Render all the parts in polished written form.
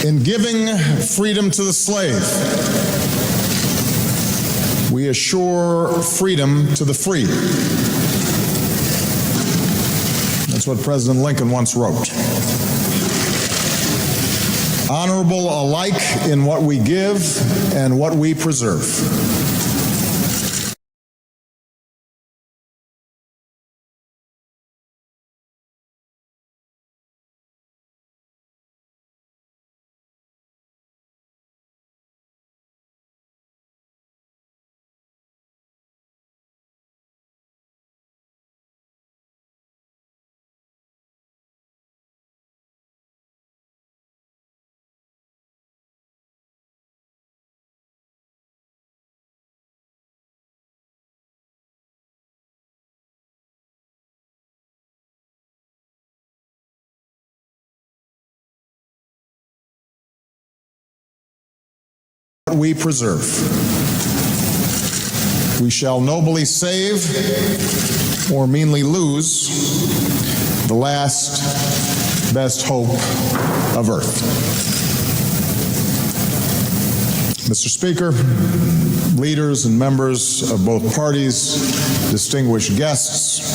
In giving freedom to the slave, we assure freedom to the free. That's what President Lincoln once wrote. Honorable alike in what we give and what we preserve. We preserve. We shall nobly save or meanly lose the last best hope of earth. Mr. Speaker, leaders and members of both parties, distinguished guests,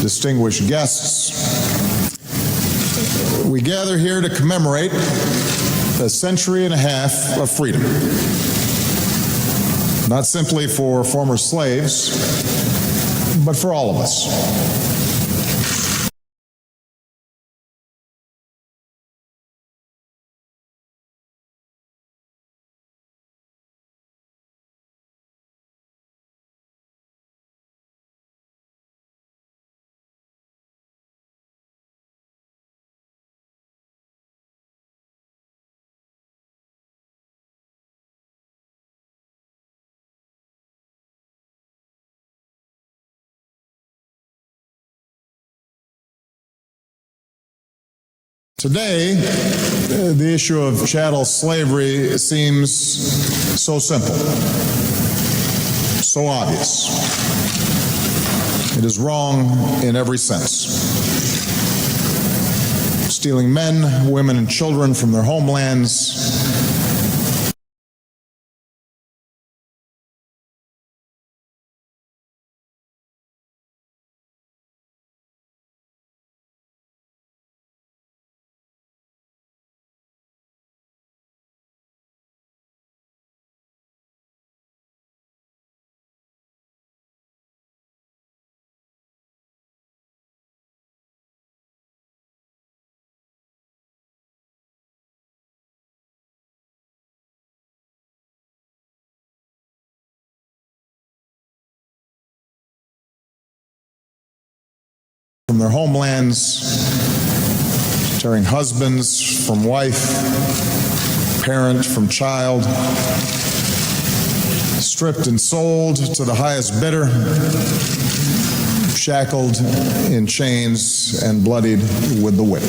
distinguished guests, we gather here to commemorate a century and a half of freedom. Not simply for former slaves, but for all of us. Today, the issue of chattel slavery seems so simple, so obvious. It is wrong in every sense. Stealing men, women, and children from their homelands, from their homelands, tearing husbands from wife, parent from child, stripped and sold to the highest bidder, shackled in chains and bloodied with the whip.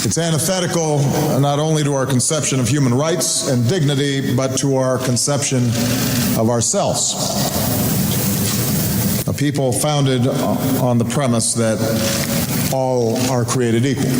It's antithetical not only to our conception of human rights and dignity, but to our conception of ourselves. A people founded on the premise that all are created equal.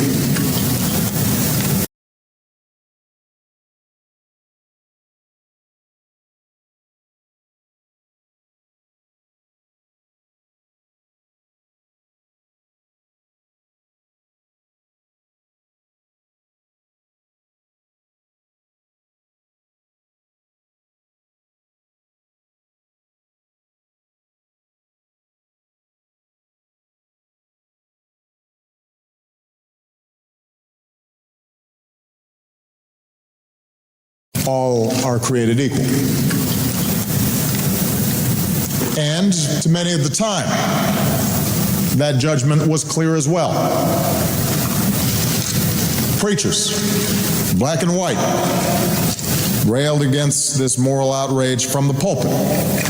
All are created equal. And to many at the time, that judgment was clear as well. Preachers, black and white, railed against this moral outrage from the pulpit.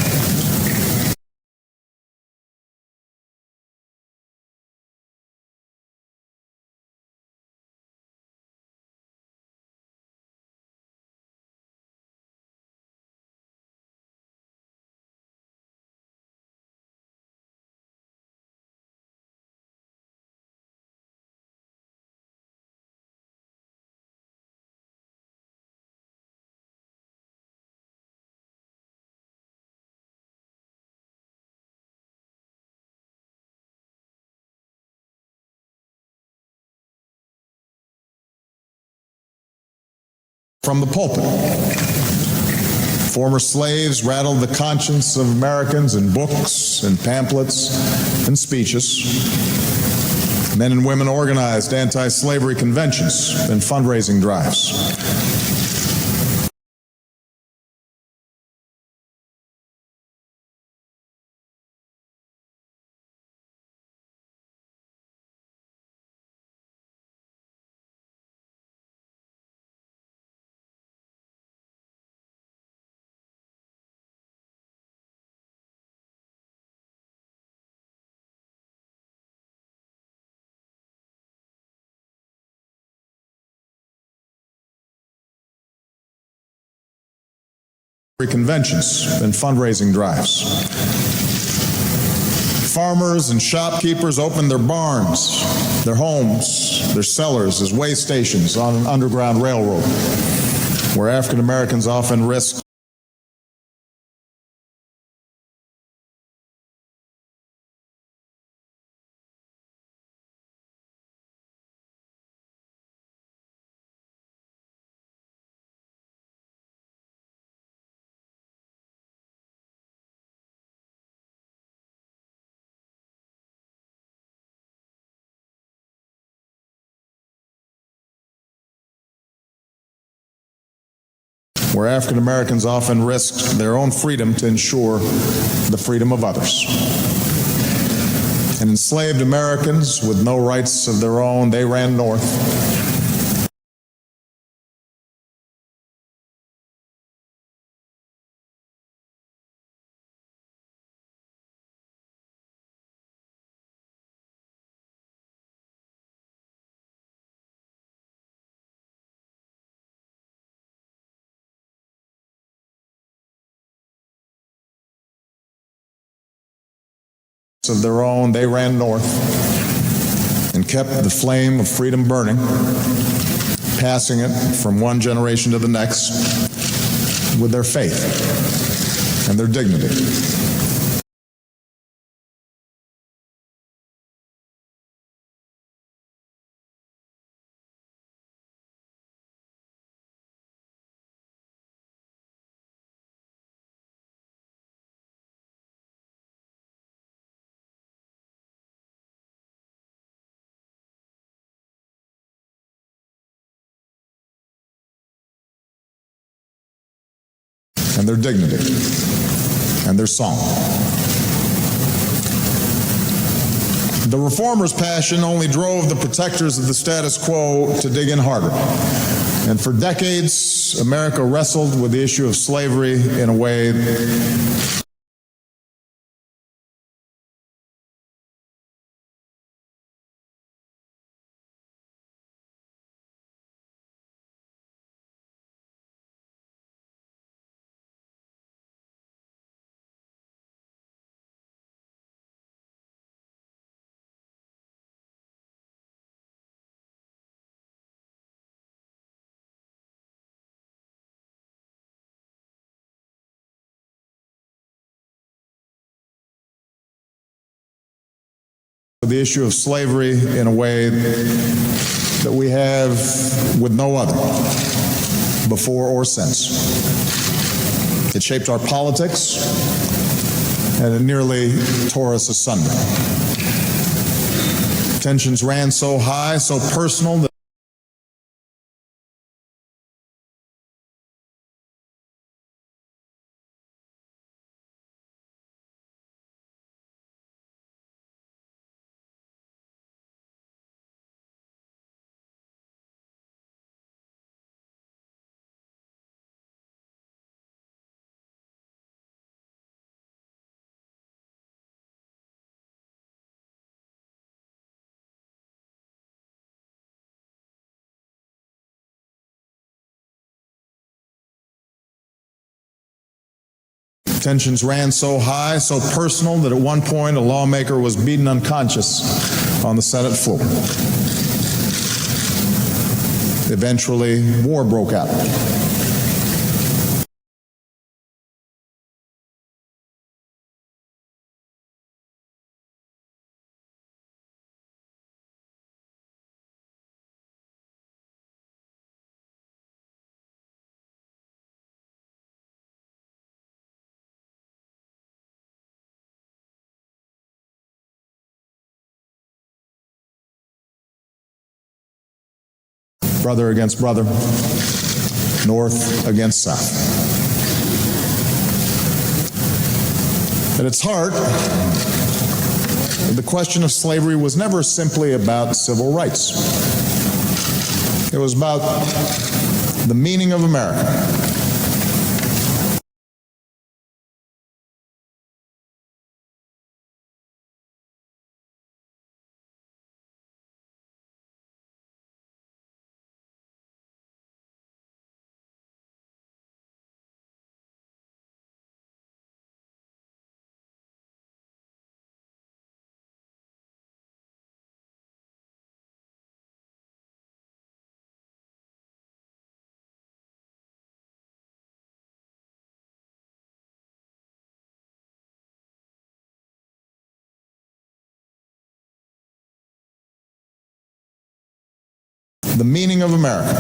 From the pulpit. Former slaves rattled the conscience of Americans in books and pamphlets and speeches. Men and women organized anti-slavery conventions and fundraising drives. Conventions and fundraising drives. Farmers and shopkeepers opened their barns, their homes, their cellars as way stations on an underground railroad, where African Americans often risked their own freedom to ensure the freedom of others. And enslaved Americans with no rights of their own, they ran north. Of their own, they ran north and kept the flame of freedom burning, passing it from one generation to the next with their faith and their dignity. And their dignity, and their song. The reformers' passion only drove the protectors of the status quo to dig in harder. And for decades, America wrestled with the issue of slavery in a way the issue of slavery in a way that we have with no other, before or since. It shaped our politics, and it nearly tore us asunder. Tensions ran so high, so personal, that tensions ran so high, so personal, that at one point a lawmaker was beaten unconscious on the Senate floor. Eventually, war broke out. Brother against brother, North against South. At its heart, the question of slavery was never simply about civil rights. It was about the meaning of America. The meaning of America,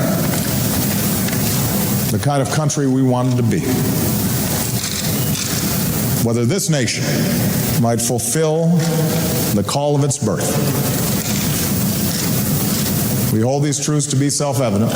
the kind of country we wanted to be. Whether this nation might fulfill the call of its birth. We hold these truths to be self-evident.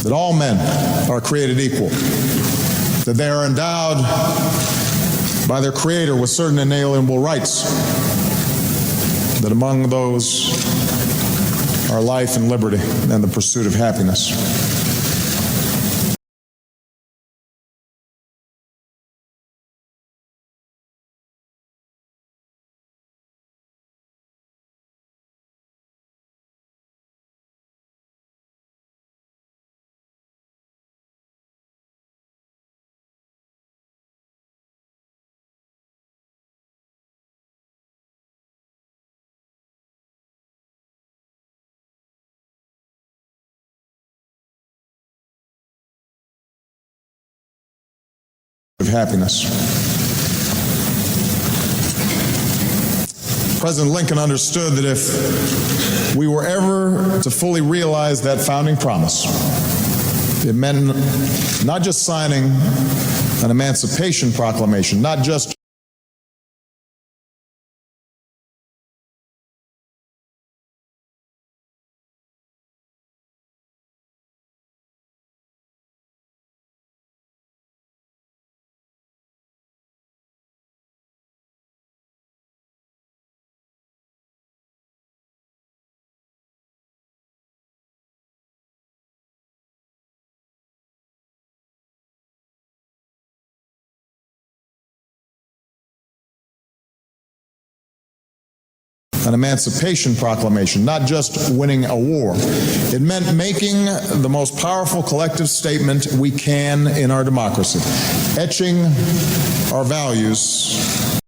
That all men are created equal, that they are endowed by their Creator with certain inalienable rights, that among those are life and liberty and the pursuit of happiness. Of happiness. President Lincoln understood that if we were ever to fully realize that founding promise, it meant not just signing an Emancipation Proclamation, not just an Emancipation Proclamation, not just winning a war. It meant making the most powerful collective statement we can in our democracy, etching our values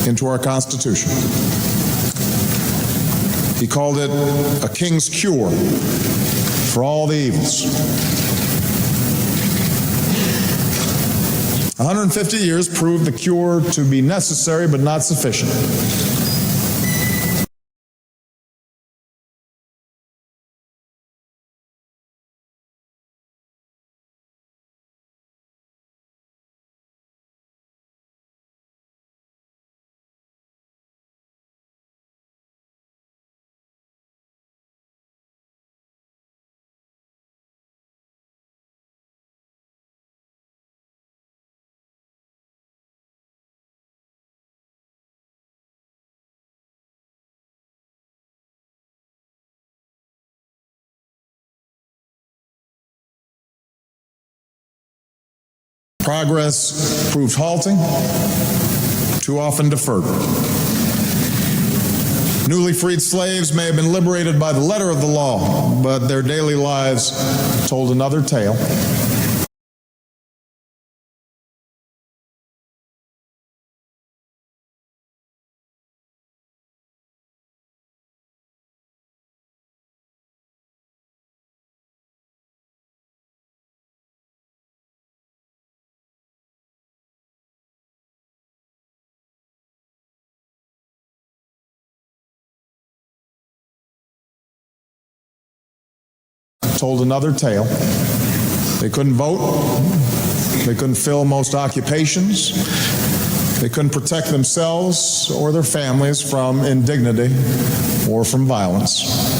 into our Constitution. He called it a king's cure for all the evils. 150 years proved the cure to be necessary but not sufficient. Progress proved halting, too often deferred. Newly freed slaves may have been liberated by the letter of the law, but their daily lives told another tale. Told another tale. They couldn't vote. They couldn't fill most occupations. They couldn't protect themselves or their families from indignity or from violence.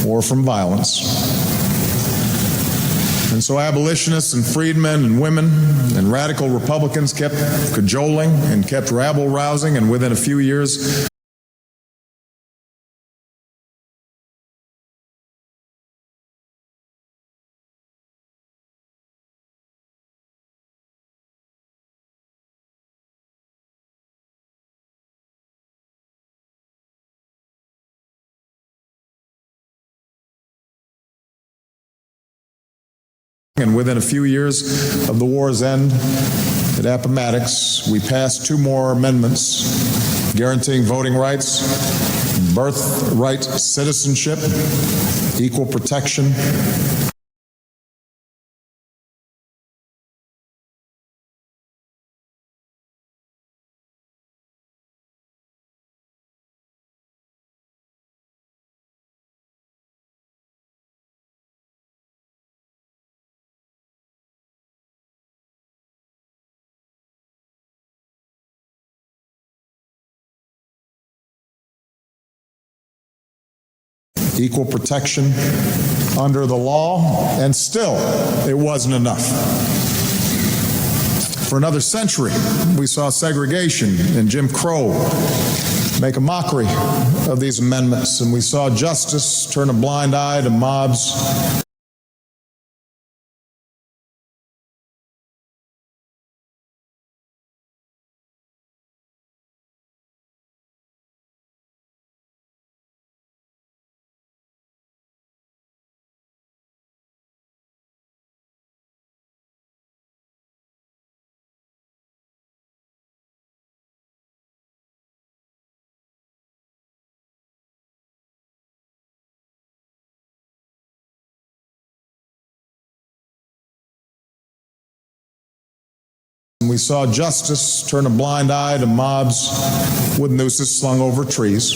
Or from violence. And so abolitionists and freedmen and women and radical Republicans kept cajoling and kept rabble-rousing, and within a few years, of the war's end at Appomattox, we passed 2 more amendments guaranteeing voting rights, birthright citizenship, equal protection, equal protection under the law, and still it wasn't enough. For another century, we saw segregation and Jim Crow make a mockery of these amendments, and we saw justice turn a blind eye to mobs We saw justice turn a blind eye to mobs with nooses slung over trees.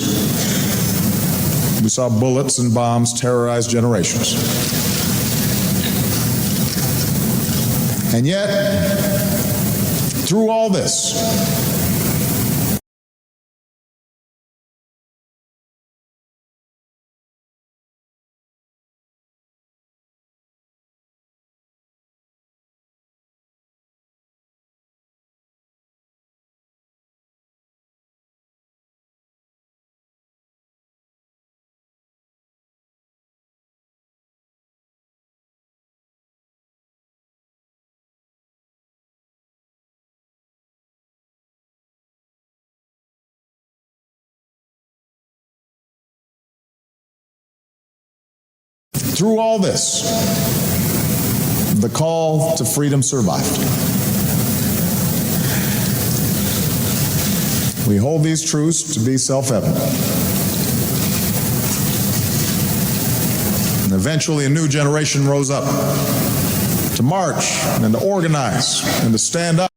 We saw bullets and bombs terrorize generations. And yet, through all this, the call to freedom survived. We hold these truths to be self-evident. And eventually a new generation rose up to march and to organize and to stand up.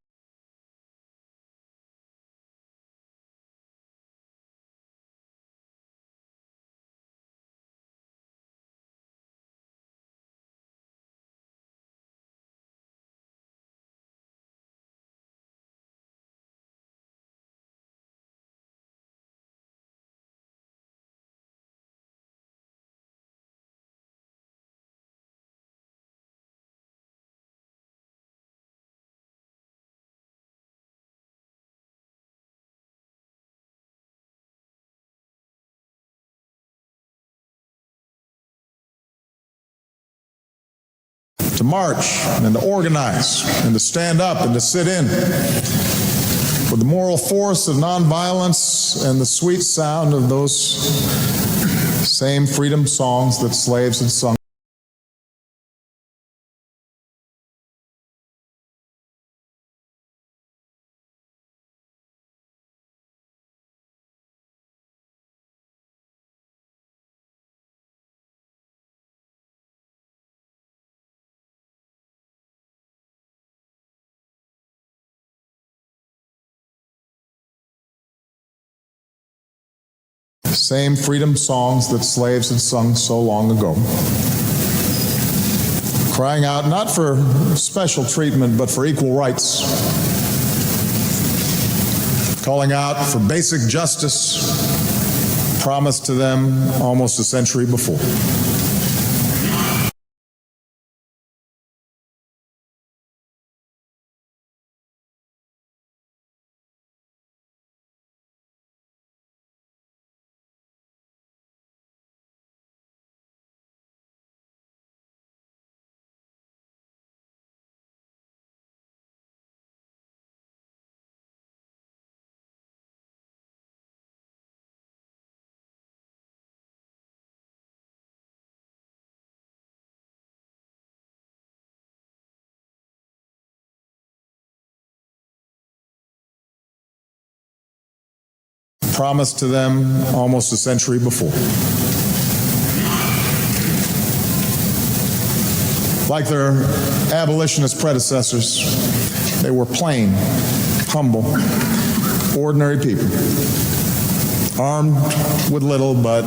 To march and to organize and to stand up and to sit in with the moral force of nonviolence and the sweet sound of those same freedom songs that slaves had sung. Same freedom songs that slaves had sung so long ago. Crying out not for special treatment, but for equal rights. Calling out for basic justice promised to them almost a century before. Promised to them almost a century before. Like their abolitionist predecessors, they were plain, humble, ordinary people, armed with little but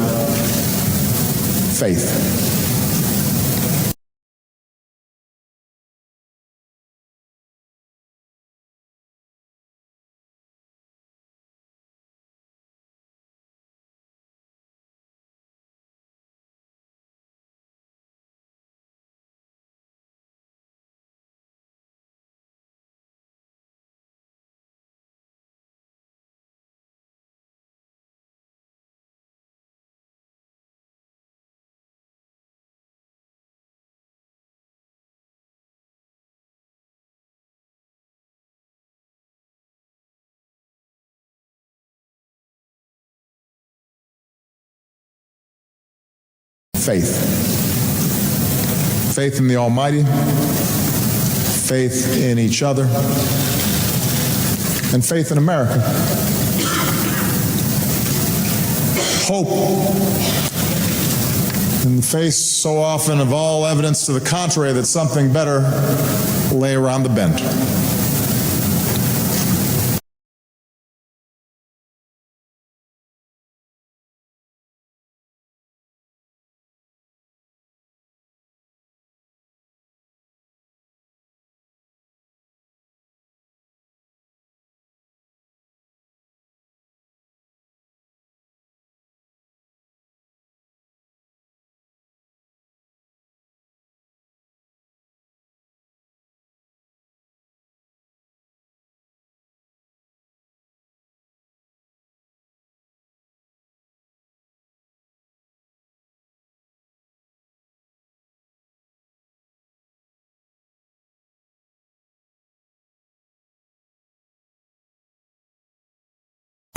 faith. Faith. Faith in the Almighty, faith in each other, and faith in America. Hope in the face so often of all evidence to the contrary that something better lay around the bend.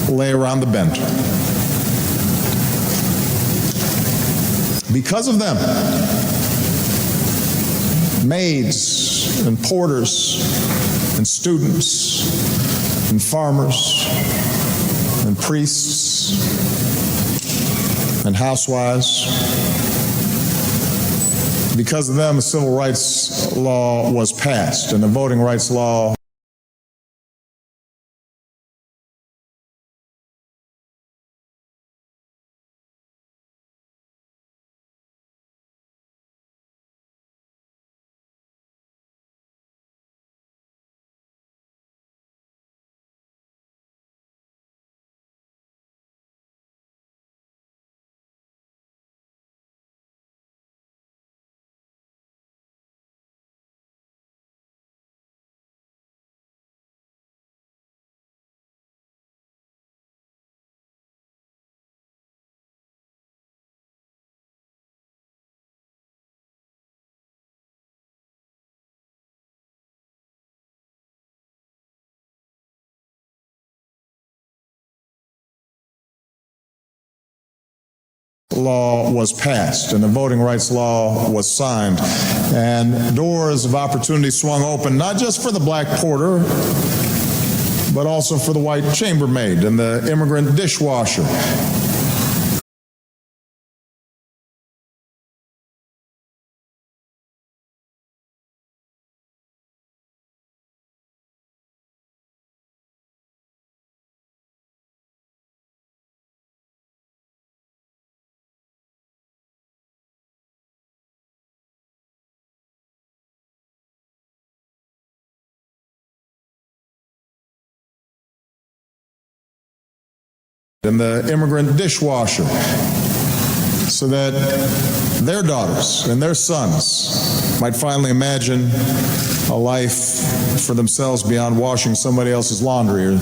lay around the bend. Because of them, maids and porters and students and farmers and priests and housewives, because of them, a civil rights law was passed and a voting rights law was passed and the voting rights law was signed, and doors of opportunity swung open, not just for the black porter, but also for the white chambermaid and the immigrant dishwasher. And the immigrant dishwasher, so that their daughters and their sons might finally imagine a life for themselves beyond washing somebody else's laundry.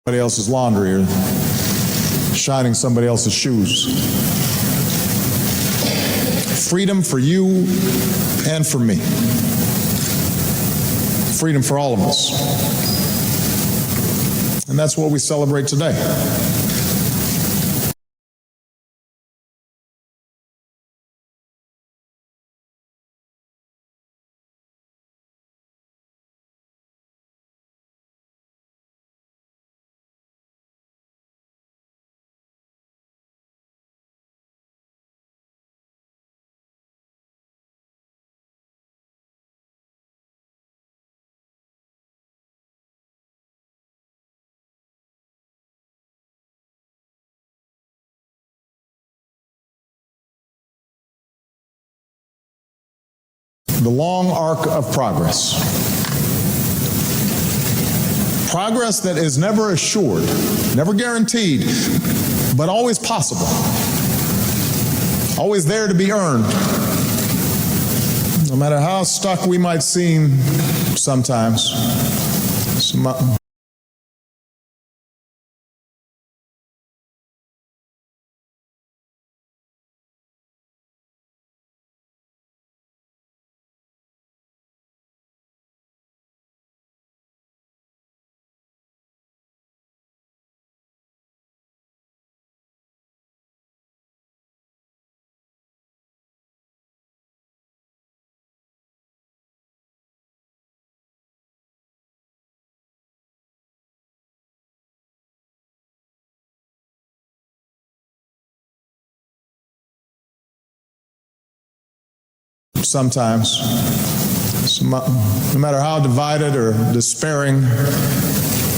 Somebody else's laundry or shining somebody else's shoes. Freedom for you and for me. Freedom for all of us. And that's what we celebrate today. The long arc of progress. Progress that is never assured, never guaranteed, but always possible. Always there to be earned. No matter how stuck we might seem sometimes. Sometimes, no matter how divided or despairing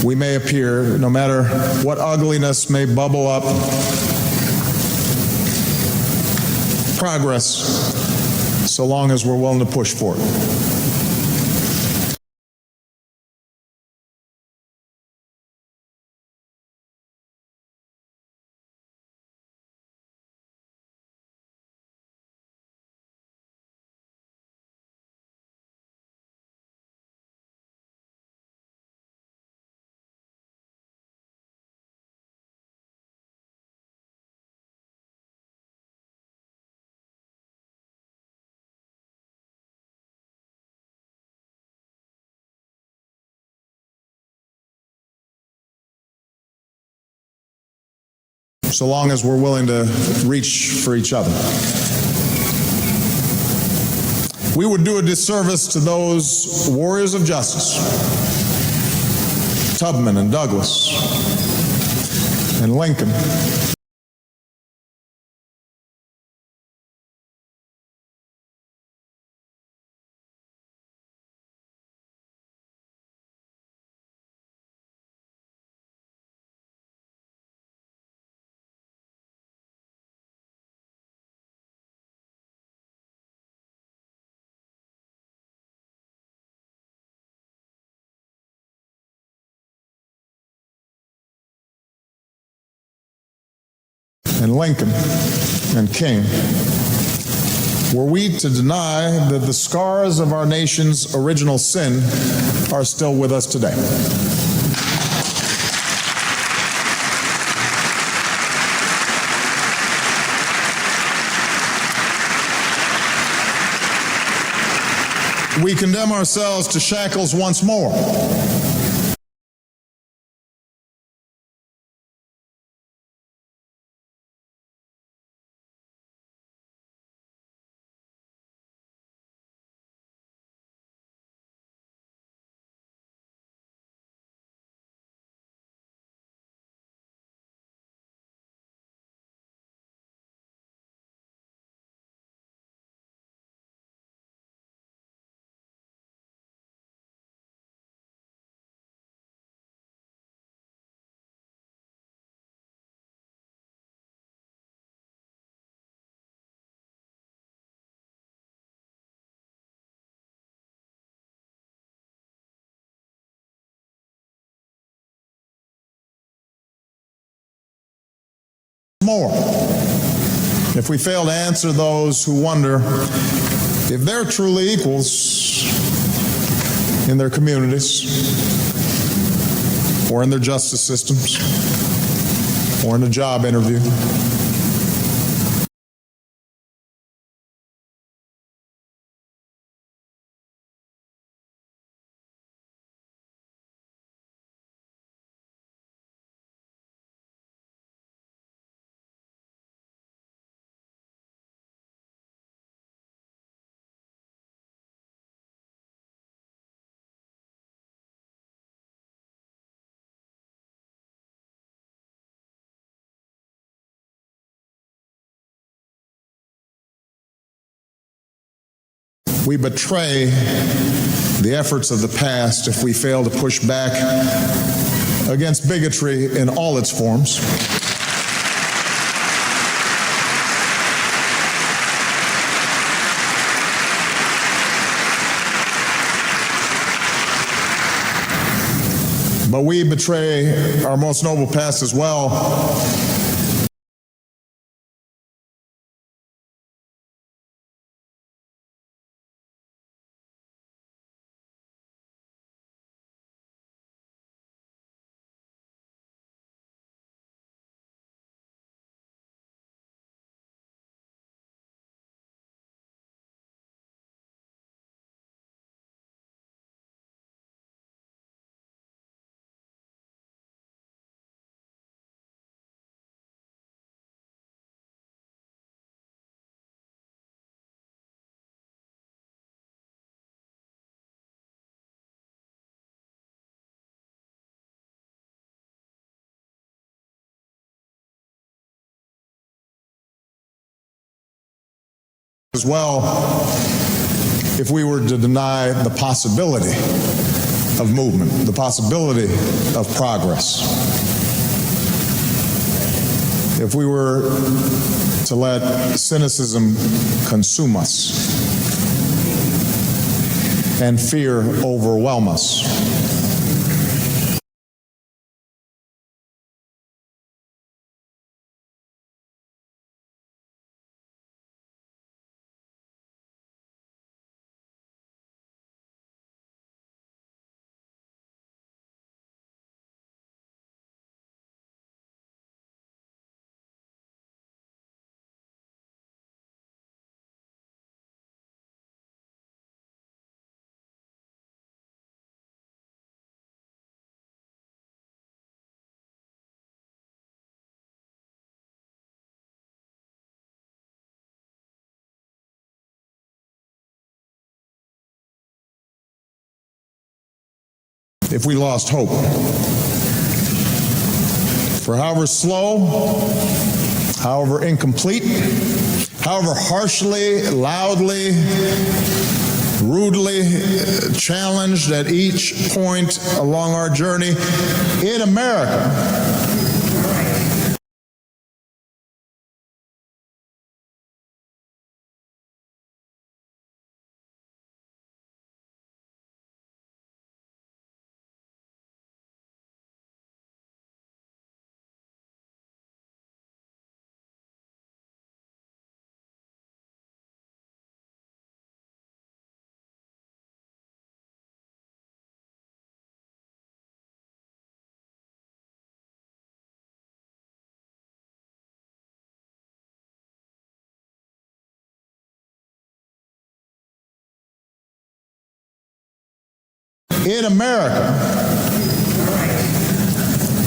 we may appear, no matter what ugliness may bubble up, progress, so long as we're willing to push for it. so long as we're willing to reach for each other. We would do a disservice to those warriors of justice, Tubman and Douglas and Lincoln, and King. Were we to deny that the scars of our nation's original sin are still with us today? We condemn ourselves to shackles once more. More. If we fail to answer those who wonder if they're truly equals in their communities, or in their justice systems, or in a job interview, we betray the efforts of the past if we fail to push back against bigotry in all its forms. But we betray our most noble past as well if we were to deny the possibility of movement, the possibility of progress. If we were to let cynicism consume us and fear overwhelm us. if we lost hope. For however slow, however incomplete, however harshly, loudly, rudely challenged at each point along our journey in America,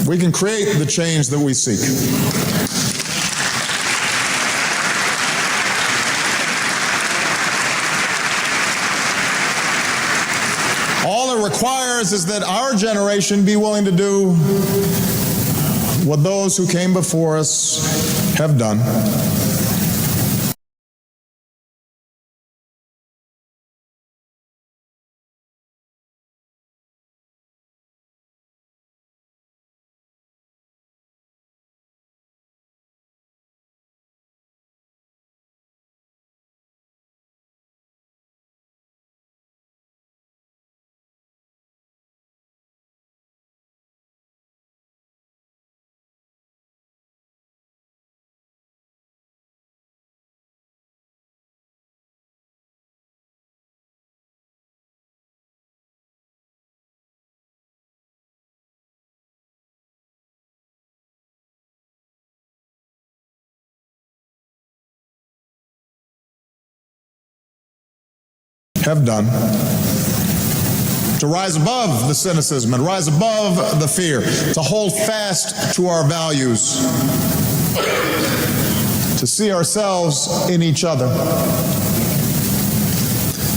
we can create the change that we seek. All it requires is that our generation be willing to do what those who came before us have done. Have done, to rise above the cynicism and rise above the fear, to hold fast to our values, to see ourselves in each other,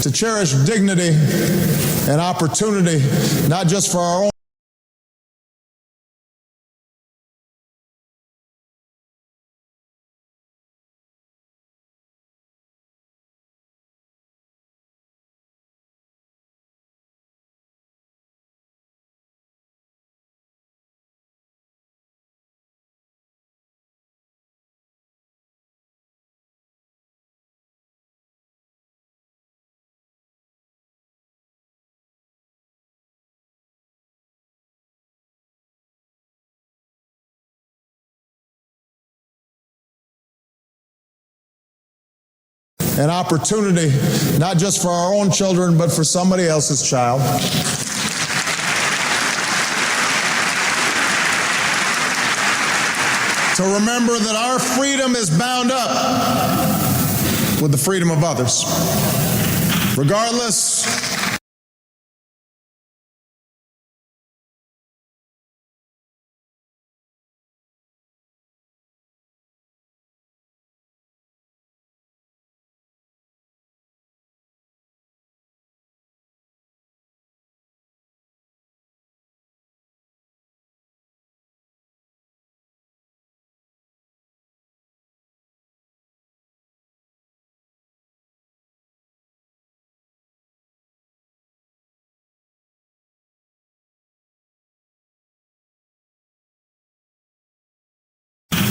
to cherish dignity and opportunity, not just for our own an opportunity, not just for our own children, but for somebody else's child. To remember that our freedom is bound up with the freedom of others.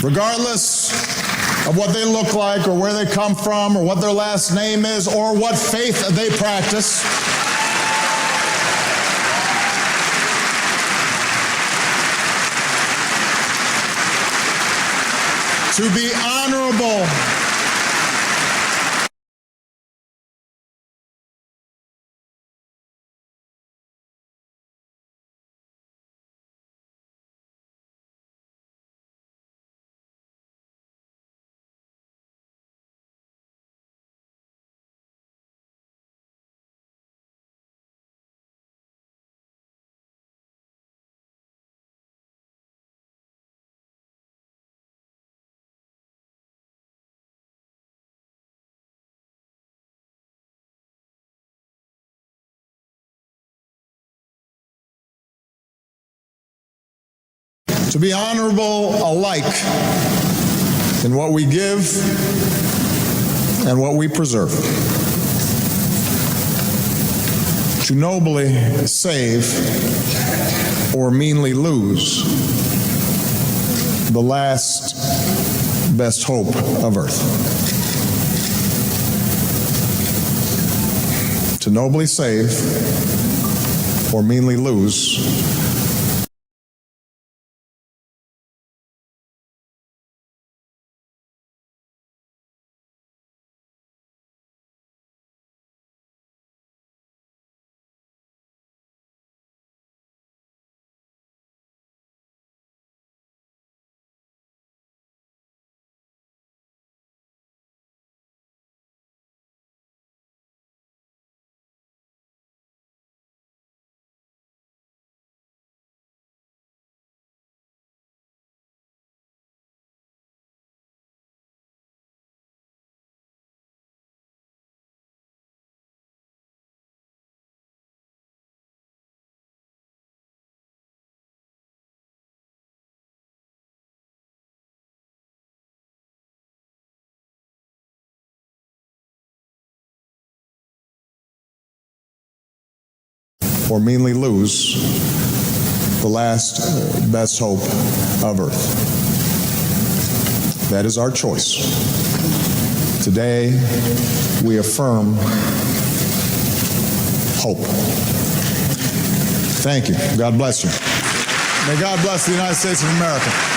Regardless of what they look like or where they come from or what their last name is or what faith they practice. To be honorable to be honorable alike in what we give and what we preserve, to nobly save or meanly lose the last best hope of earth. To nobly save or meanly lose or meanly lose the last best hope of earth. That is our choice. Today, we affirm hope. Thank you. God bless you. May God bless the United States of America.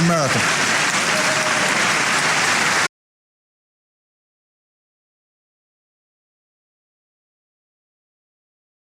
America.